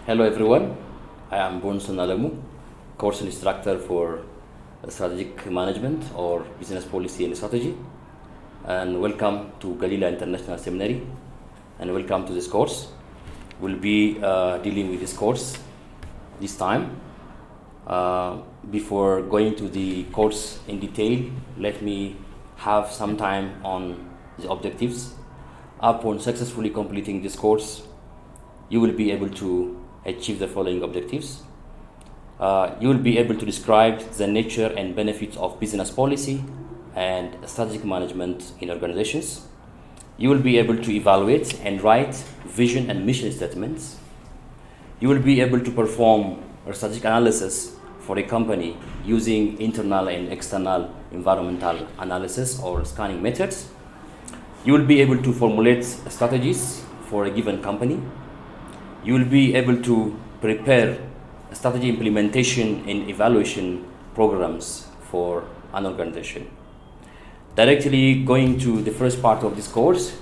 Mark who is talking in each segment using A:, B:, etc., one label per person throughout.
A: Hello everyone, I am Bonsen Alemu, course instructor for strategic management or business policy and strategy, and welcome to Galila International Seminary, and welcome to this course. We'll be dealing with this course this time. Before going to the course in detail, let me have some time on the objectives. Upon successfully completing this course, you will be able to achieve the following objectives. You will be able to describe the nature and benefits of business policy and strategic management in organizations. You will be able to evaluate and write vision and mission statements. You will be able to perform a strategic analysis for a company using internal and external environmental analysis or scanning methods. You will be able to formulate strategies for a given company. You will be able to prepare strategy implementation and evaluation programs for an organization. Directly going to the first part of this course,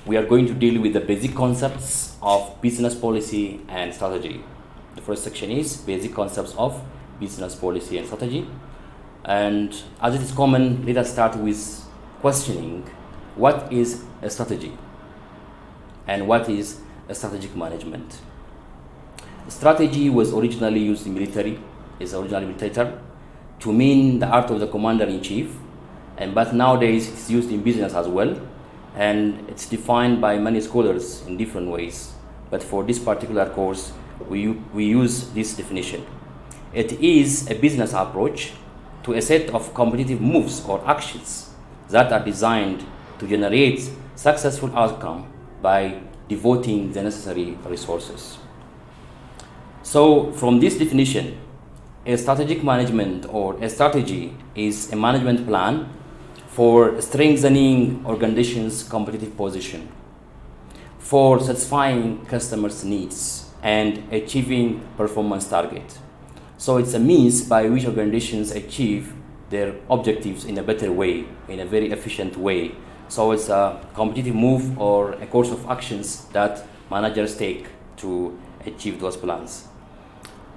A: we are going to deal with the basic concepts of business policy and strategy. The first section is basic concepts of business policy and strategy. And as it is common, let us start with questioning what is a strategy and what is a strategic management. Strategy was originally used in military, is originally military term, to mean the art of the commander-in-chief, but nowadays it's used in business as well, and it's defined by many scholars in different ways. But for this particular course, we use this definition. It is a business approach to a set of competitive moves or actions that are designed to generate successful outcome by devoting the necessary resources. So from this definition, a strategic management or a strategy is a management plan for strengthening organization's competitive position, for satisfying customers' needs and achieving performance target. So it's a means by which organizations achieve their objectives in a better way, in a very efficient way. So it's a competitive move or a course of actions that managers take to achieve those plans.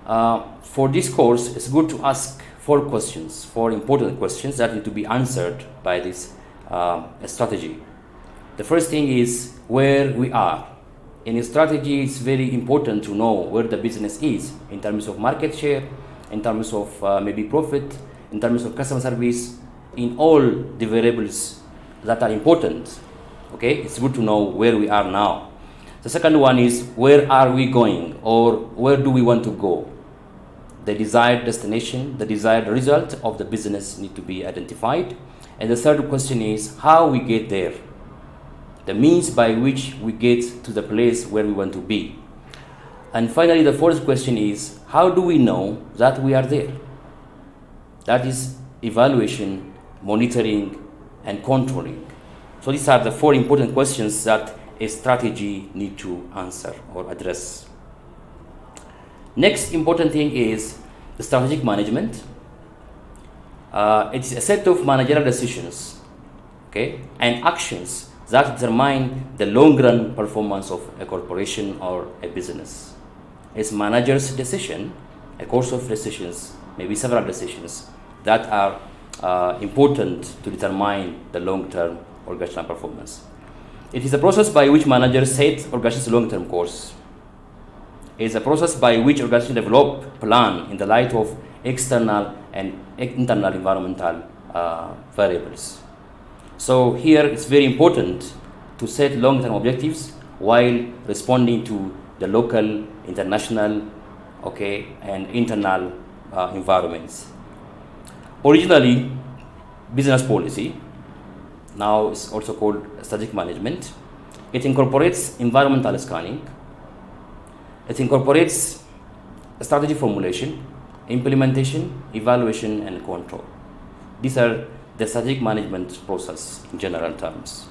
A: For this course, it's good to ask four important questions that need to be answered by this strategy. The first thing is where we are. In a strategy, it's very important to know where the business is in terms of market share, in terms of maybe profit, in terms of customer service, in all the variables that are important. Okay, it's good to know where we are now. The second one is where are we going, or where do we want to go? The desired destination, the desired result of the business need to be identified. And the third question is how we get there, the means by which we get to the place where we want to be. And finally, the fourth question is how do we know that we are there? That is evaluation, monitoring, and controlling. So these are the four important questions that a strategy need to answer or address. Next important thing is the strategic management. It's a set of managerial decisions, okay, and actions that determine the long-run performance of a corporation or a business. It's manager's decision, a course of decisions, maybe several decisions that are important to determine the long-term organizational performance. It is a process by which managers set organization's long-term course. It is a process by which organizations develop plan in the light of external and internal environmental variables. So here it's very important to set long-term objectives while responding to the local, international, okay, and internal environments. Originally, business policy, now it's also called strategic management. It incorporates environmental scanning. It incorporates strategy formulation, implementation, evaluation, and control. These are the strategic management process in general terms.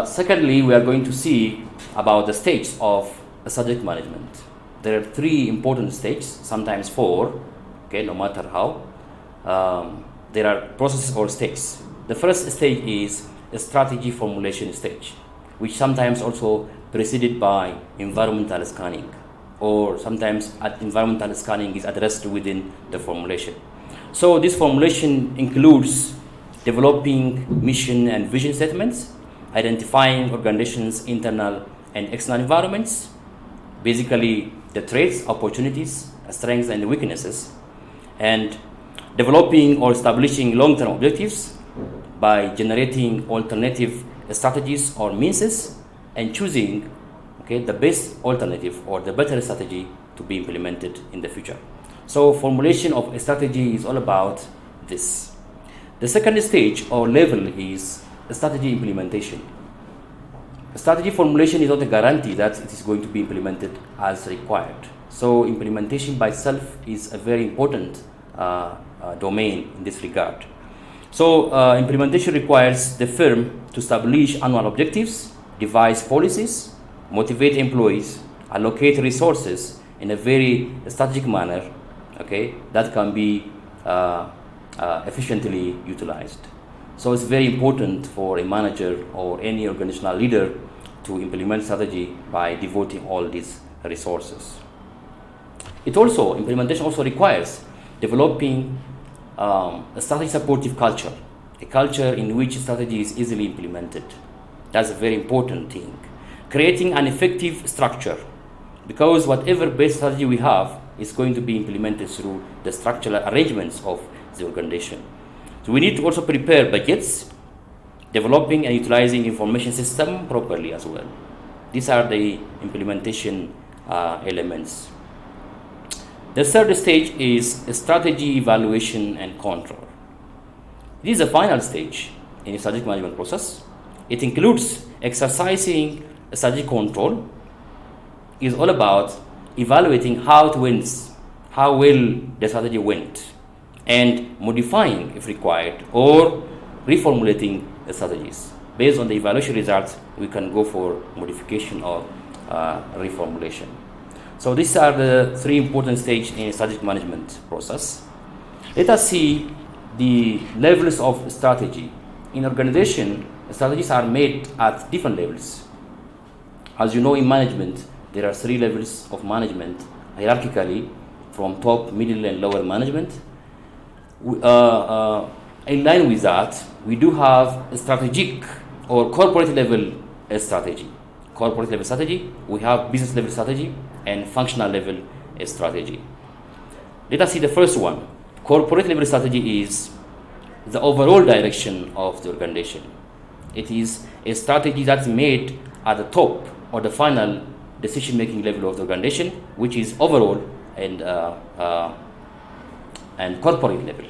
A: Secondly, we are going to see about the stages of strategic management. There are three important stages, sometimes four, okay, no matter how. There are processes or stages. The first stage is a strategy formulation stage, which sometimes also preceded by environmental scanning, or sometimes environmental scanning is addressed within the formulation. So this formulation includes developing mission and vision statements, identifying organizations' internal and external environments, basically the traits, opportunities, strengths, and weaknesses, and developing or establishing long-term objectives by generating alternative strategies or means and choosing the best alternative or the better strategy to be implemented in the future. So formulation of a strategy is all about this. The second stage or level is strategy implementation. Strategy formulation is not a guarantee that it is going to be implemented as required. So implementation by itself is a very important domain in this regard. So implementation requires the firm to establish annual objectives, devise policies, motivate employees, allocate resources in a very strategic manner, that can be efficiently utilized. So it's very important for a manager or any organizational leader to implement strategy by devoting all these resources. Implementation also requires developing a strategy supportive culture, a culture in which strategy is easily implemented. That's a very important thing. Creating an effective structure, because whatever base strategy we have is going to be implemented through the structural arrangements of the organization. So we need to also prepare budgets, developing and utilizing information system properly as well. These are the implementation elements. The third stage is strategy evaluation and control. This is the final stage in the strategic management process. It includes exercising strategic control. Is all about evaluating how well the strategy went, and modifying if required, or reformulating the strategies. Based on the evaluation results, we can go for modification or reformulation. So these are the three important stages in strategic management process. Let us see the levels of strategy. In organization, strategies are made at different levels. As you know, in management, there are three levels of management hierarchically, from top, middle, and lower management. In line with that, we do have a strategic or corporate level strategy. Corporate level strategy, we have business level strategy, and functional level strategy. Let us see the first one. Corporate level strategy is the overall direction of the organization. It is a strategy that's made at the top or the final decision-making level of the organization, which is overall and corporate level.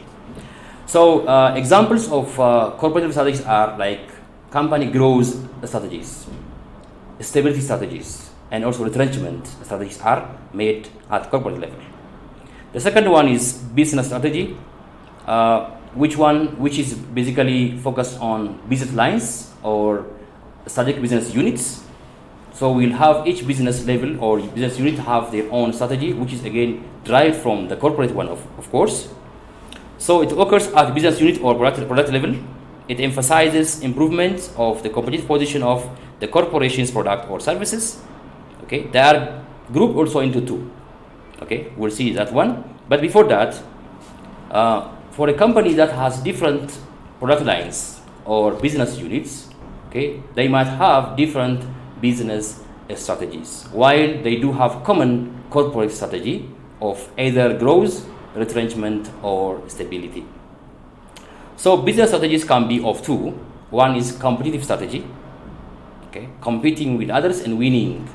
A: So examples of corporate level strategies are like company growth strategies, stability strategies, and also retrenchment strategies are made at corporate level. The second one is business strategy, which is basically focused on business lines or strategic business units. So we'll have each business level or business unit have their own strategy, which is again derived from the corporate one, of course. So it occurs at business unit or product level. It emphasizes improvement of the competitive position of the corporation's product or services. They are grouped also into two. We'll see that one. But before that, for a company that has different product lines or business units, they might have different business strategies, while they do have common corporate strategy of either growth, retrenchment, or stability. So business strategies can be of two. One is competitive strategy, competing with others and winning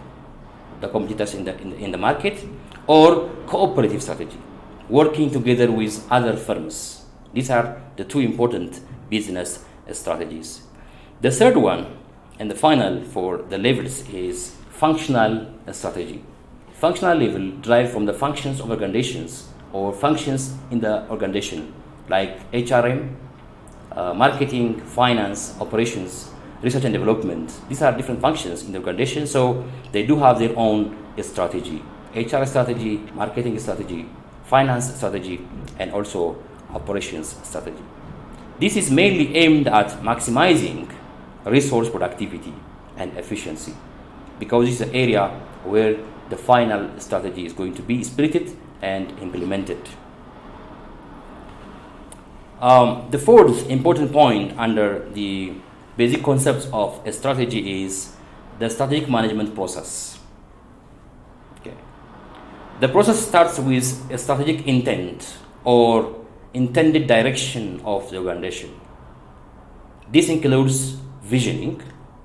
A: the competitors in the market, or cooperative strategy, working together with other firms. These are the two important business strategies. The third one and the final for the levels is functional strategy. Functional level derived from the functions of organizations or functions in the organization, like HRM, marketing, finance, operations, research and development. These are different functions in the organization, so they do have their own strategy. HR strategy, marketing strategy, finance strategy, and also operations strategy. This is mainly aimed at maximizing resource productivity and efficiency. because this is the area where the final strategy is going to be splitted and implemented. The fourth important point under the basic concepts of a strategy is the strategic management process. Okay. The process starts with a strategic intent or intended direction of the organization. This includes visioning,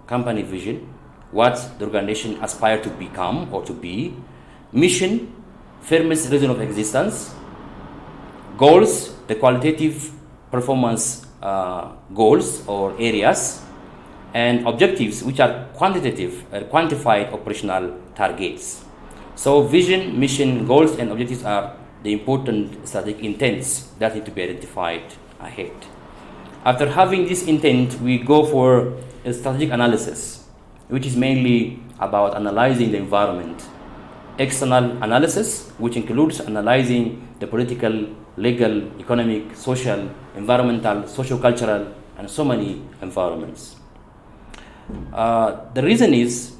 A: company vision, what the organization aspires to become or to be, mission, firmest reason of existence, goals, the qualitative performance goals or areas, and objectives, which are quantitative, quantified operational targets. So vision, mission, goals, and objectives are the important strategic intents that need to be identified ahead. After having this intent, we go for a strategic analysis, which is mainly about analyzing the environment. External analysis, which includes analyzing the political, legal, economic, social, environmental, socio-cultural, and so many environments. The reason is,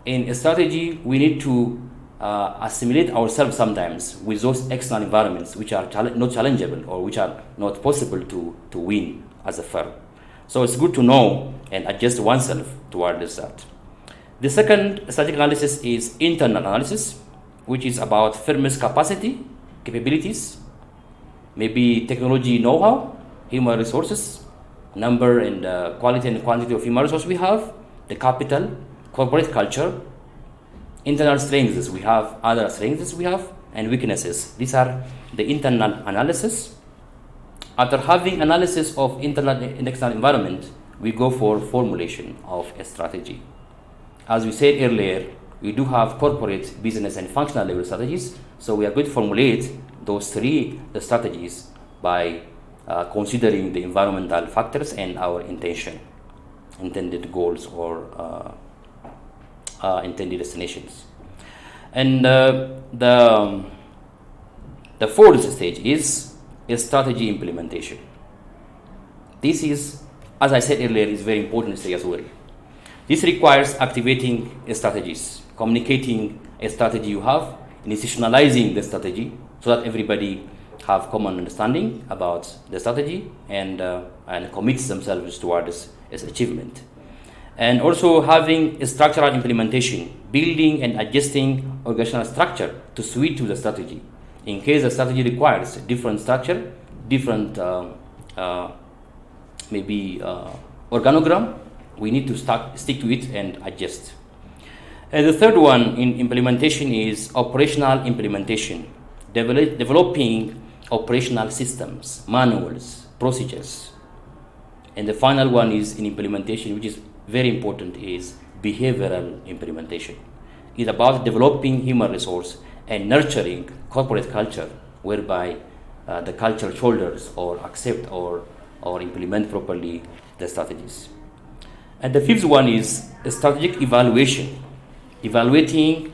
A: in a strategy, we need to assimilate ourselves sometimes with those external environments which are not challengeable or which are not possible to win as a firm. So it's good to know and adjust oneself towards that. The second strategic analysis is internal analysis, which is about firm's capacity, capabilities, maybe technology know-how, human resources, number and quality and quantity of human resources we have, the capital, corporate culture, internal strengths we have, other strengths we have, and weaknesses. These are the internal analysis. After having analysis of internal and external environment, we go for formulation of a strategy. As we said earlier, we do have corporate, business, and functional level strategies, so we are going to formulate those three strategies by considering the environmental factors and our intention, intended goals or intended destinations. And the fourth stage is a strategy implementation. This is, as I said earlier, is very important stage as well. This requires activating strategies, communicating a strategy you have, institutionalizing the strategy so that everybody have common understanding about the strategy and commits themselves towards its achievement. And also having a structural implementation, building and adjusting organizational structure to suit to the strategy. In case the strategy requires different structure, different organogram, we need to stick to it and adjust. And the third one in implementation is operational implementation, developing operational systems, manuals, procedures. And the final one is in implementation, which is very important, is behavioral implementation. It's about developing human resource and nurturing corporate culture, whereby the culture shoulders or accept or implement properly the strategies. And the fifth one is a strategic evaluation. Evaluating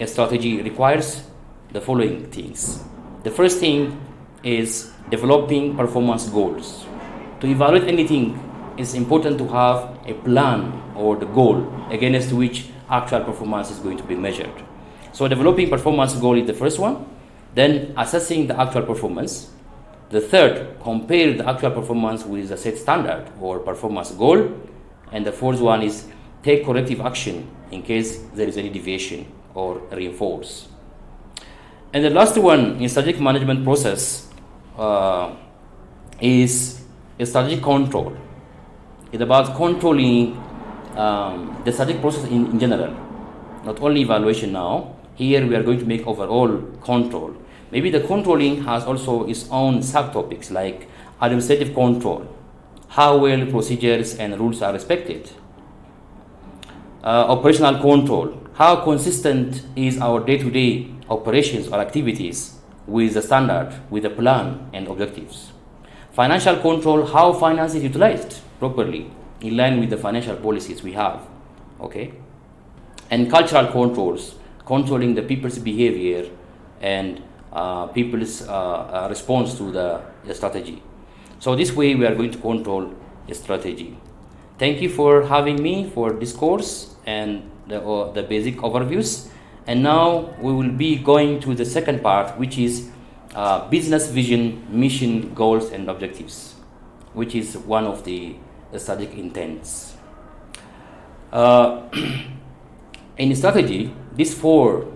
A: a strategy requires the following things. The first thing is developing performance goals. To evaluate anything, it's important to have a plan or the goal against which actual performance is going to be measured. So developing performance goal is the first one. Then assessing the actual performance. The third, compare the actual performance with the set standard or performance goal. And the fourth one is take corrective action in case there is any deviation or reinforce. And the last one in strategic management process is a strategic control. It's about controlling the strategic process in general, not only evaluation now. Here we are going to make overall control. Maybe the controlling has also its own subtopics like administrative control, how well procedures and rules are respected. Operational control, how consistent is our day-to-day operations or activities with the standard, with the plan and objectives. Financial control, how finance is utilized properly in line with the financial policies we have. Okay. And cultural controls, controlling the people's behavior and people's response to the strategy. So this way we are going to control a strategy. Thank you for having me for this course and the basic overviews. And now we will be going to the second part, which is business vision, mission, goals, and objectives, which is one of the strategic intents. In strategy, these four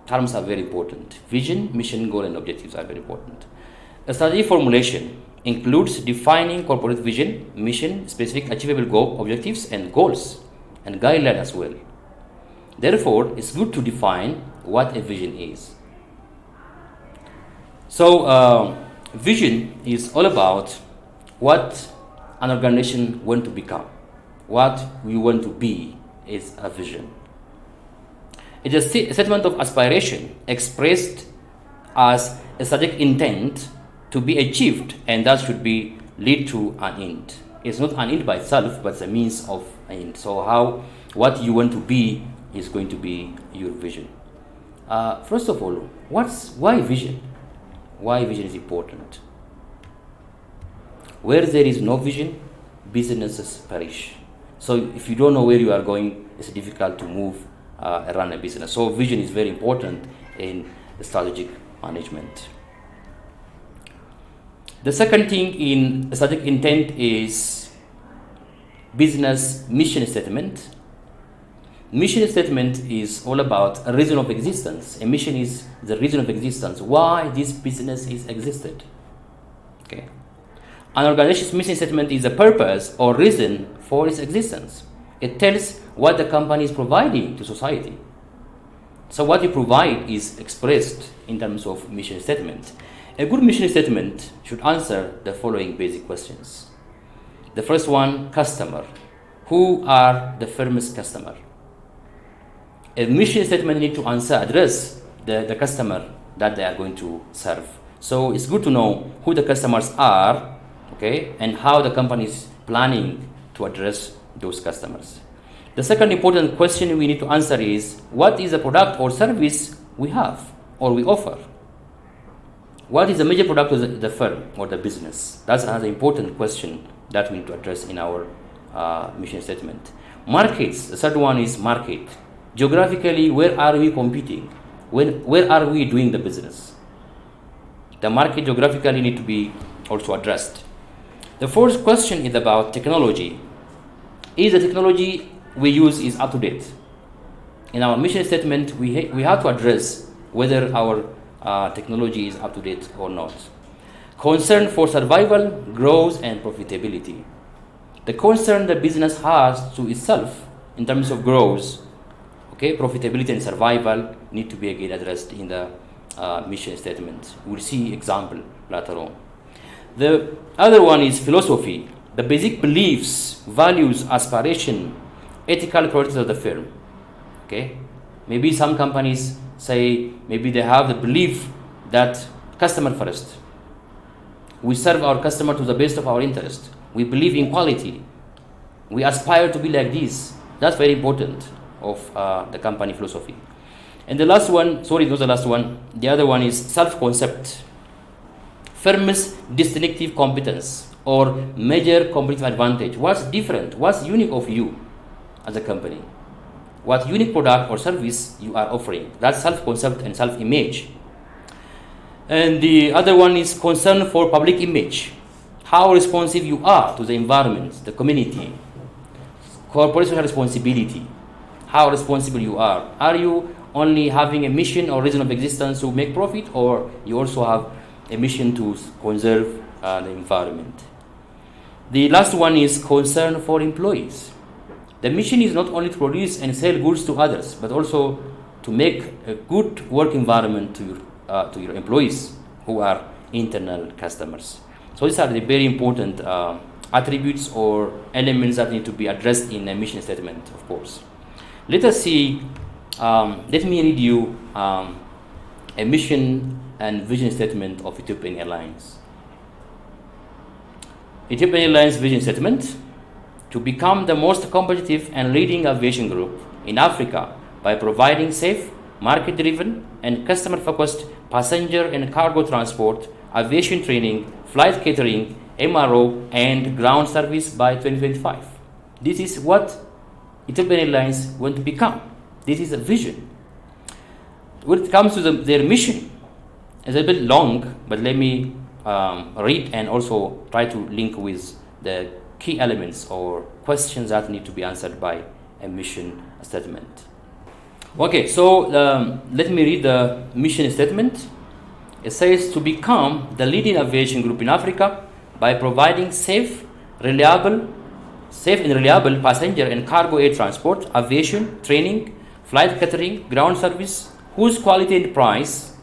A: terms are very important. Vision, mission, goal, and objectives are very important. A strategy formulation includes defining corporate vision, mission, specific achievable goal, objectives, and goals, and guidelines as well. Therefore, it's good to define what a vision is. So, vision is all about what an organization wants to become. What we want to be is a vision. It is a statement of aspiration expressed as a strategic intent to be achieved, and that should be lead to an end. It's not an end by itself, but it's a means of an end. So what you want to be is going to be your vision. First of all, why vision? Why vision is important? Where there is no vision, businesses perish. So if you don't know where you are going, it's difficult to move run a business. So vision is very important in strategic management. The second thing in strategic intent is business mission statement. Mission statement is all about a reason of existence. A mission is the reason of existence, why this business is existed. Okay. An organization's mission statement is a purpose or reason for its existence. It tells what the company is providing to society. So what you provide is expressed in terms of mission statement. A good mission statement should answer the following basic questions. The first one, customer. Who are the firm's customer? A mission statement needs to address the customer that they are going to serve. So it's good to know who the customers are, okay, and how the company is planning to address those customers. The second important question we need to answer is, what is the product or service we have or we offer? What is the major product of the firm or the business? That's another important question that we need to address in our mission statement. Markets, the third one is market. Geographically, where are we competing? Where are we doing the business? The market geographically need to be also addressed. The fourth question is about technology. Is the technology we use is up to date? In our mission statement, we have to address whether our technology is up to date or not. Concern for survival, growth, and profitability. The concern the business has to itself in terms of growth, okay, profitability and survival need to be again addressed in the mission statement. We'll see example later on. The other one is philosophy. The basic beliefs, values, aspiration, ethical priorities of the firm. Okay, maybe some companies say maybe they have the belief that customer first. We serve our customer to the best of our interest. We believe in quality. We aspire to be like this. That's very important of the company philosophy. And the last one, sorry, not the last one. The other one is self-concept. Firm's distinctive competence or major competitive advantage. What's different? What's unique of you as a company? What unique product or service you are offering? That's self-concept and self-image. And the other one is concern for public image. How responsive you are to the environment, the community. Corporate social responsibility. How responsible you are. Are you only having a mission or reason of existence to make profit, or you also have a mission to conserve the environment? The last one is concern for employees. The mission is not only to produce and sell goods to others, but also to make a good work environment to your employees who are internal customers. So these are the very important attributes or elements that need to be addressed in a mission statement, of course. Let us see, let me read you a mission and vision statement of Ethiopian Airlines. Ethiopian Airlines vision statement: to become the most competitive and leading aviation group in Africa by providing safe, market-driven, and customer-focused passenger and cargo transport, aviation training, flight catering, MRO, and ground service by 2025. This is what Ethiopian Airlines want to become. This is a vision. When it comes to their mission, it's a bit long, but let me read and also try to link with the key elements or questions that need to be answered by a mission statement. Okay, so let me read the mission statement. It says to become the leading aviation group in Africa by providing safe and reliable passenger and cargo air transport, aviation, training, flight catering, ground service, whose quality and price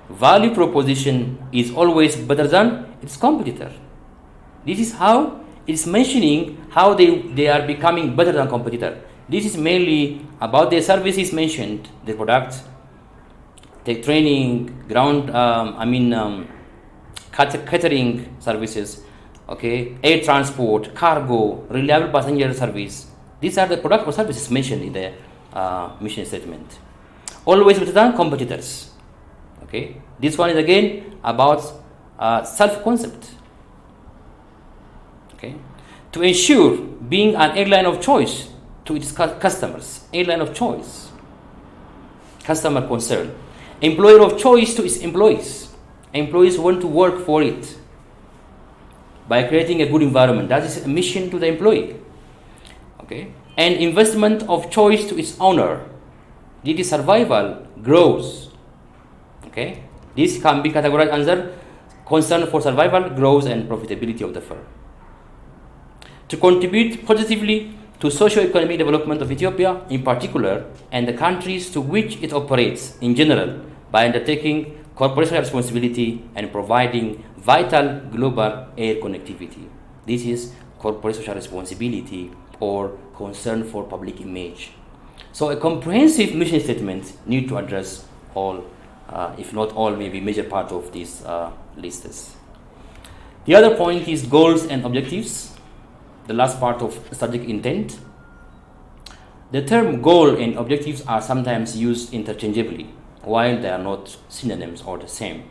A: value proposition is always better than its competitor. This is how it's mentioning how they are becoming better than competitor. This is mainly about their services mentioned, the product, the training, catering services, okay, air transport, cargo, reliable passenger service. These are the product or services mentioned in the mission statement. Always better than competitors. Okay, this one is again about self-concept. Okay, to ensure being an airline of choice to its customers, airline of choice, customer concern, employer of choice to its employees. Employees want to work for it by creating a good environment. That is a mission to the employee. Okay, and investment of choice to its owner. This is survival, growth. Okay, this can be categorized under concern for survival, growth, and profitability of the firm. To contribute positively to socio-economic development of Ethiopia in particular, and the countries to which it operates in general, by undertaking corporate responsibility and providing vital global air connectivity. This is corporate social responsibility or concern for public image. So a comprehensive mission statement need to address all, if not all, maybe major part of these lists. The other point is goals and objectives, the last part of strategic intent. The term goal and objectives are sometimes used interchangeably, while they are not synonyms or the same.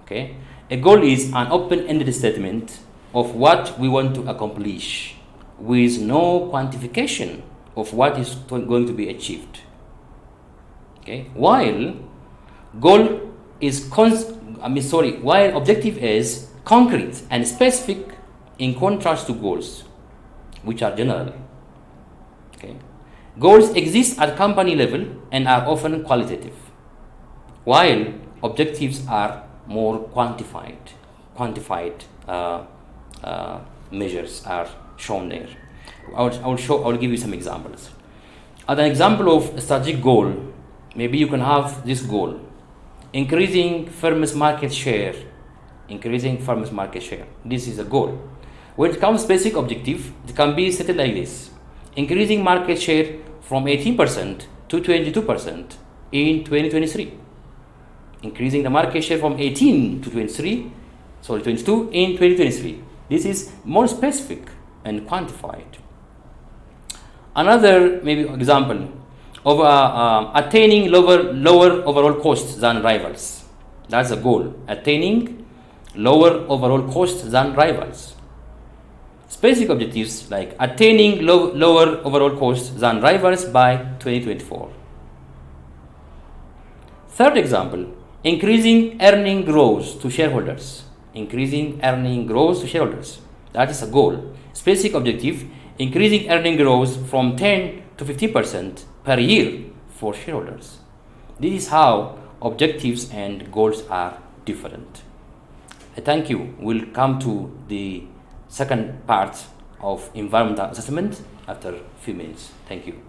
A: Okay? A goal is an open-ended statement of what we want to accomplish with no quantification of what is going to be achieved. Okay? While objective is concrete and specific in contrast to goals, which are general. Okay? Goals exist at company level and are often qualitative, while objectives are more quantified measures are shown there. I will give you some examples. As an example of a strategic goal, maybe you can have this goal: increasing firm's market share. This is a goal. When it comes to basic objective, it can be stated like this: increasing market share from 18% to 22% in 2023. Increasing the market share from 18 to 22 in 2023. This is more specific and quantified. Another maybe example of attaining lower overall costs than rivals. That's a goal. Attaining lower overall costs than rivals. Specific objectives like attaining lower overall costs than rivals by 2024. Third example, increasing earning growth to shareholders. That is a goal. Specific objective, increasing earning growth from 10 to 15% per year for shareholders. This is how objectives and goals are different. I thank you. We'll come to the second part of environmental assessment after a few minutes. Thank you.